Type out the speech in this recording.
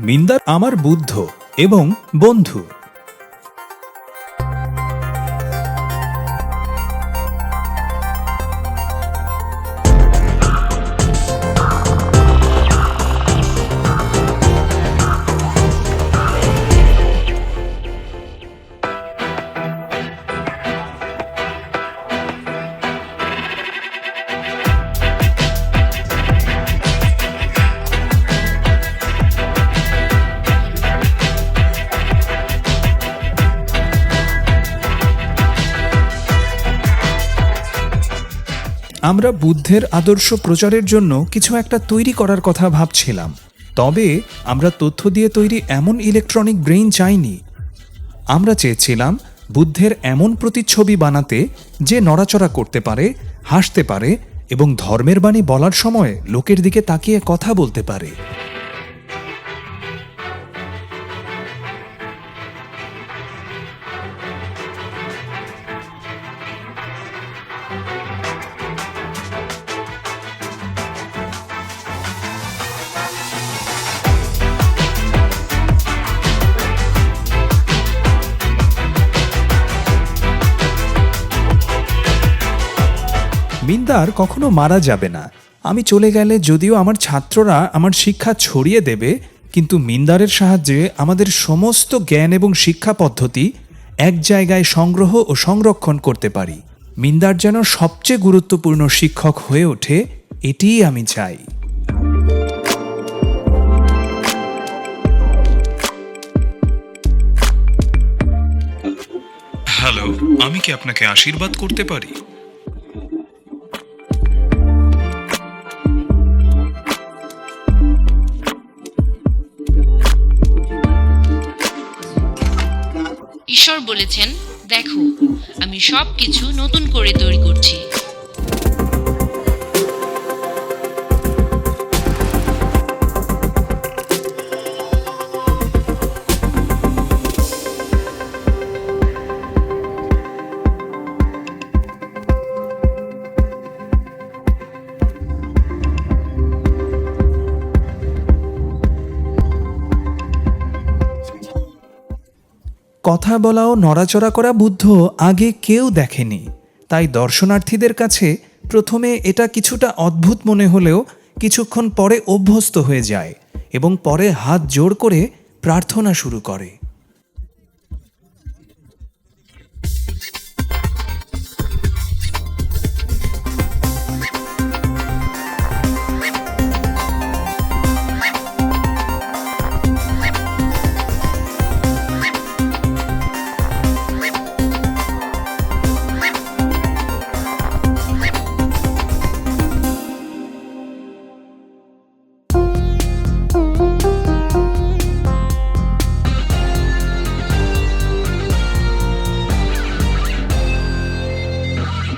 মিন্দার আমার বুদ্ধ এবং বন্ধু। আমরা বুদ্ধের আদর্শ প্রচারের জন্য কিছু একটা তৈরি করার কথা ভাবছিলাম, তবে আমরা তথ্য দিয়ে তৈরি এমন ইলেকট্রনিক ব্রেইন চাইনি। আমরা চেয়েছিলাম বুদ্ধের এমন প্রতিচ্ছবি বানাতে যে নড়াচড়া করতে পারে, হাসতে পারে এবং ধর্মের বাণী বলার সময় লোকের দিকে তাকিয়ে কথা বলতে পারে। মিন্দার কখনো মারা যাবে না। আমি চলে গেলে যদিও আমার ছাত্ররা আমার শিক্ষা ছড়িয়ে দেবে, কিন্তু মিন্দারের সাহায্যে আমাদের সমস্ত জ্ঞান এবং শিক্ষা পদ্ধতি এক জায়গায় সংগ্রহ ও সংরক্ষণ করতে পারি। মিন্দার যেন সবচেয়ে গুরুত্বপূর্ণ শিক্ষক হয়ে ওঠে, এটিই আমি চাই। হ্যালো, আমি কি আপনাকে আশীর্বাদ করতে পারি? ঈশ্বর বলেছেন, দেখো আমি সবকিছু নতুন করে তৈরি করছি। কথা বলা ও নড়াচড়া করা বুদ্ধ আগে কেউ দেখেনি, তাই দর্শনার্থীদের কাছে প্রথমে এটা কিছুটা অদ্ভুত মনে হলেও কিছুক্ষণ পরে অভ্যস্ত হয়ে যায় এবং পরে হাত জোড় করে প্রার্থনা শুরু করে।